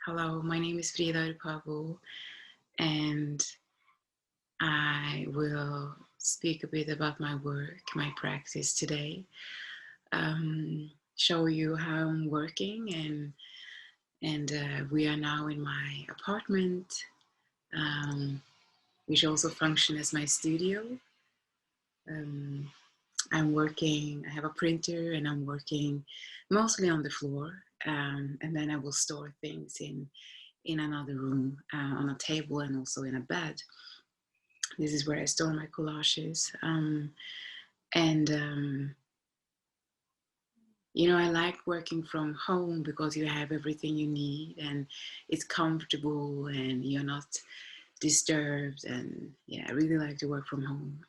Hello, my name is Frida Orupabo, and I will speak a bit about my work, my practice today. Show you how I'm working, and we are now in my apartment, um, which also functions as my studio. Um, I'm working. I have a printer, and I'm working mostly on the floor, and then I will store things in another room, on a table, and also in a bed. This is where I store my collages. And I like working from home because you have everything you need and it's comfortable and you're not disturbed. And yeah, I really like to work from home.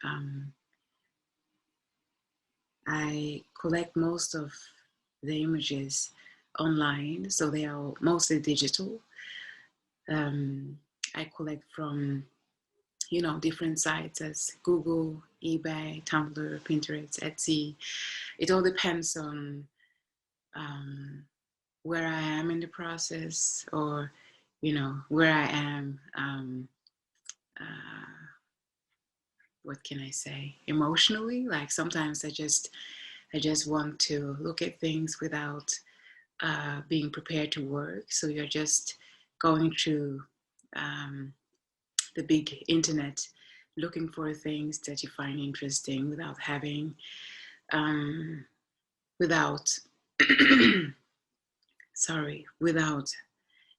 I collect most of the images online, so they are mostly digital. I collect from different sites as Google, eBay, Tumblr, Pinterest, Etsy. It all depends on where I am in the process, or where I am. What can I say? Emotionally, like sometimes I just want to look at things without being prepared to work. So you're just going through the big internet looking for things that you find interesting without having without without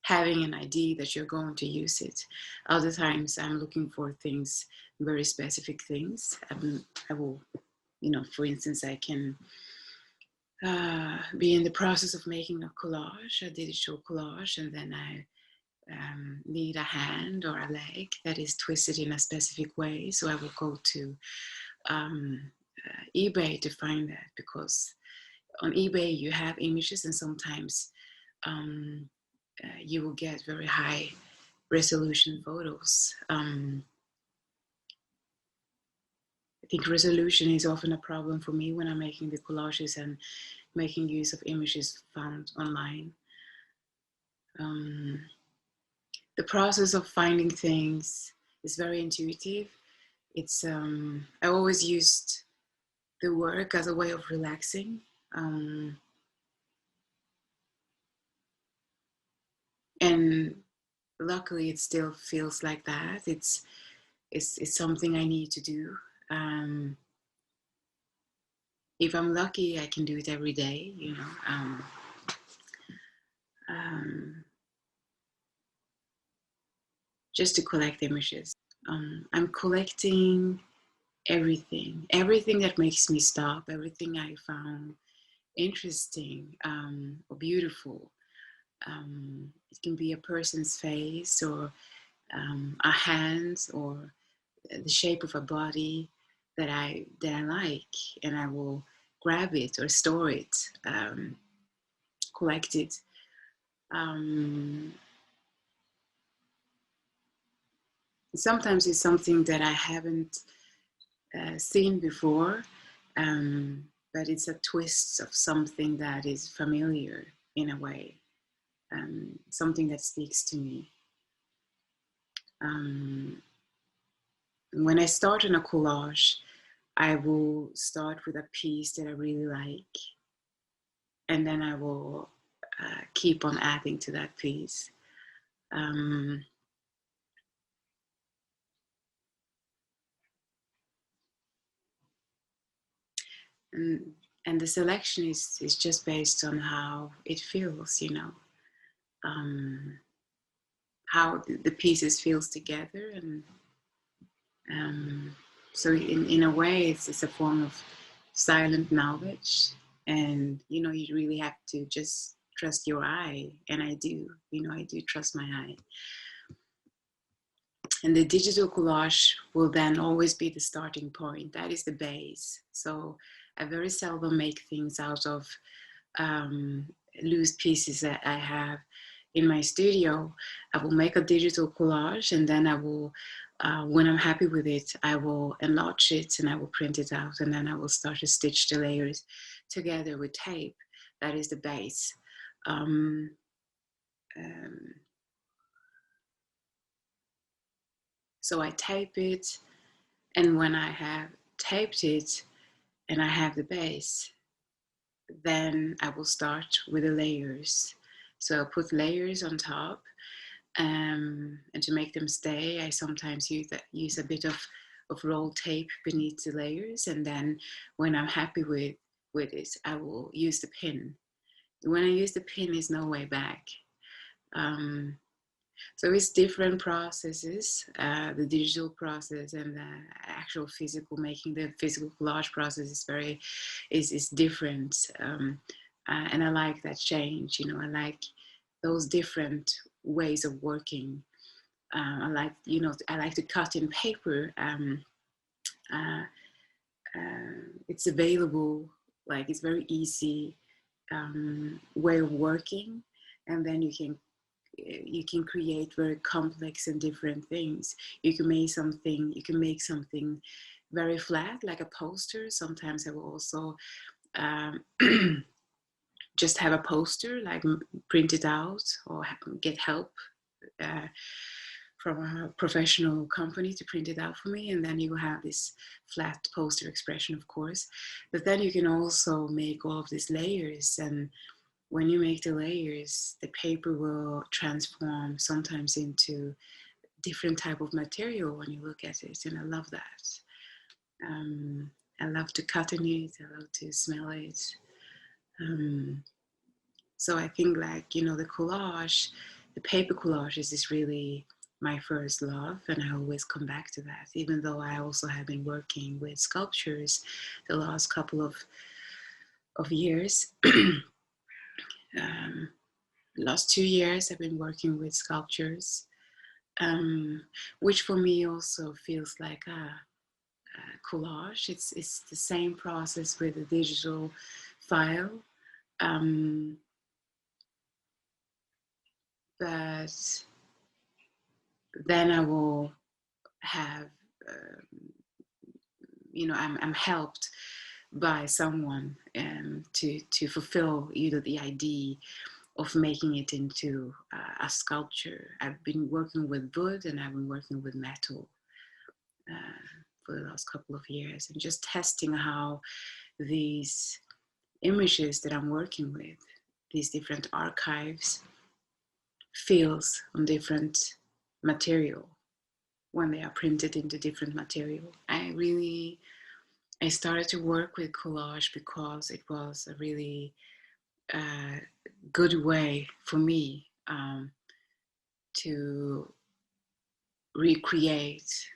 having an idea that you're going to use it. Other times I'm looking for things, very specific things. I will, for instance, I can be in the process of making a collage, a digital collage, and then I need a hand or a leg that is twisted in a specific way. So I will go to eBay to find that, because on eBay you have images, and sometimes you will get very high resolution photos. I think resolution is often a problem for me when I'm making the collages and making use of images found online. The process of finding things is very intuitive. It's I always used the work as a way of relaxing. And luckily it still feels like that. It's something I need to do. If I'm lucky, I can do it every day, just to collect images. I'm collecting everything that makes me stop, everything I found interesting or beautiful. It can be a person's face, or a hand, or the shape of a body that I like, and I will grab it or store it, collect it. Sometimes it's something that I haven't seen before, but it's a twist of something that is familiar in a way, something that speaks to me. When I start on a collage, I will start with a piece that I really like, and then I will keep on adding to that piece. And the selection is just based on how it feels, how the pieces feels together. And so in a way, it's a form of silent knowledge. And, you really have to just trust your eye. And I do trust my eye. And the digital collage will then always be the starting point. That is the base. So I very seldom make things out of loose pieces that I have in my studio. I will make a digital collage, and then I will, when I'm happy with it, I will enlarge it and I will print it out, and then I will start to stitch the layers together with tape. That is the base. So I type it, and when I have typed it and I have the base, then I will start with the layers. So I'll put layers on top, and to make them stay, I sometimes use a bit of rolled tape beneath the layers, and then when I'm happy with it, I will use the pin. When I use the pin, is no way back. So it's different processes, the digital process and the actual physical, making the physical collage process is different. And I like that change, you know, I like those different ways of working. I like, you know, I like to cut in paper. Uh, it's available, like it's very easy way of working, and then you can create very complex and different things. You can make something very flat, like a poster. Sometimes I will also um, just have a poster, like print it out or get help uh, from a professional company to print it out for me, and then you will have this flat poster expression, of course. But then you can also make all of these layers, and when you make the layers, the paper will transform sometimes into different type of material when you look at it, and I love that. I love to cut in it, I love to smell it. So I think, like, you know, the collage, the paper collages is really my first love, and I always come back to that, even though I also have been working with sculptures the last couple of years. Last 2 years I've been working with sculptures, which for me also feels like a collage. It's the same process with a digital file, but then I will have, you know, I'm helped by someone to fulfill, you know, the idea of making it into a sculpture. I've been working with wood and I've been working with metal for the last couple of years, and just testing how these images that I'm working with, these different archives, feels on different material when they are printed into different material. I started to work with collage because it was a really good way for me to recreate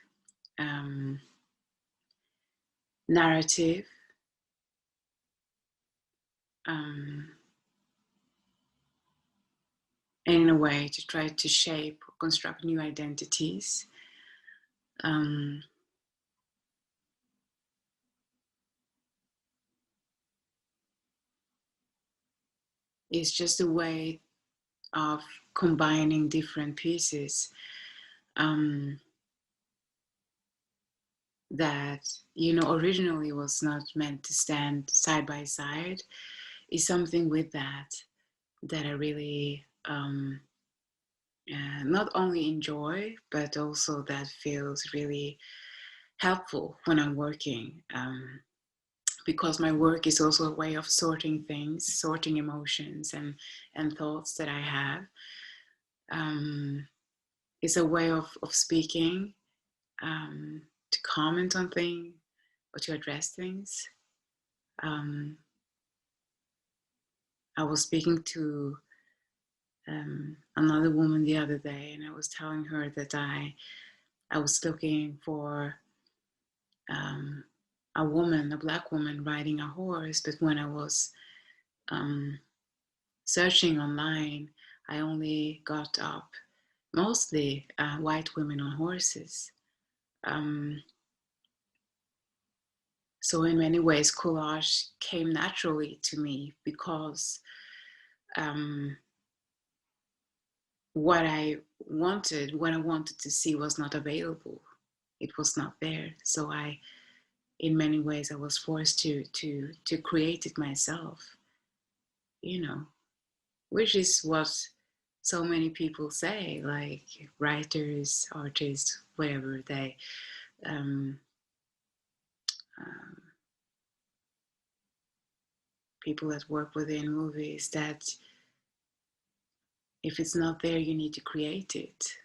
narrative, and in a way to try to shape or construct new identities. It's just a way of combining different pieces that, you know, originally was not meant to stand side by side. Is something with that I really not only enjoy, but also that feels really helpful when I'm working, because my work is also a way of sorting things, sorting emotions and thoughts that I have. It's a way of speaking, to comment on things or to address things. I was speaking to another woman the other day, and I was telling her that I was looking for a woman, a black woman riding a horse, but when I was searching online, I only got up mostly white women on horses. So in many ways, collage came naturally to me because what I wanted to see was not available. It was not there. So in many ways, I was forced to create it myself, you know, which is what so many people say, like writers, artists, whatever, they um, um, people that work within movies, that if it's not there, you need to create it.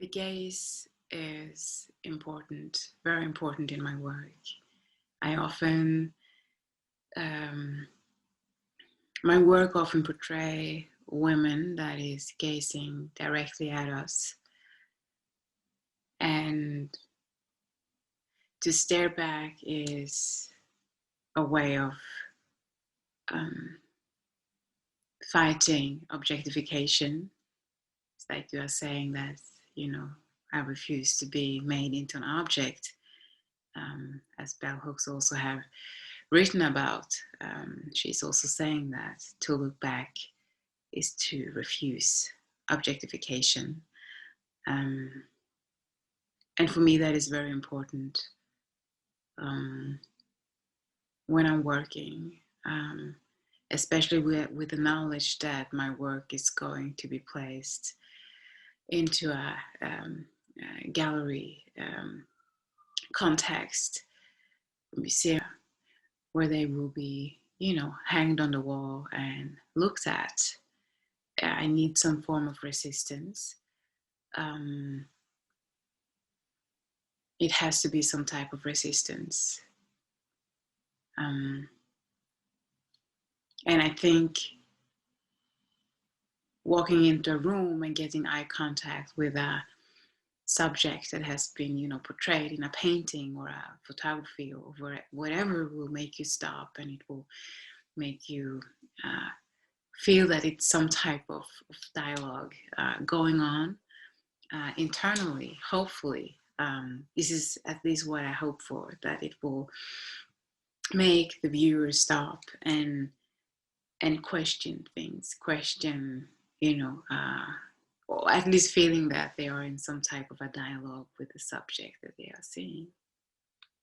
The gaze is important, very important in my work. I often, um, my work often portray women that is gazing directly at us, and to stare back is a way of um, fighting objectification. It's like you are saying that, you know, I refuse to be made into an object, as bell hooks also have written about. She's also saying that to look back is to refuse objectification. Um, and for me, that is very important when I'm working, especially with the knowledge that my work is going to be placed into a gallery context, museum, where they will be, you know, hanged on the wall and looked at. I need some form of resistance. It has to be some type of resistance. And I think walking into a room and getting eye contact with a subject that has been, you know, portrayed in a painting or a photography or whatever will make you stop, and it will make you feel that it's some type of dialogue going on internally, hopefully. This is at least what I hope for, that it will make the viewer stop and question things, question, you know, or at least feeling that they are in some type of a dialogue with the subject that they are seeing.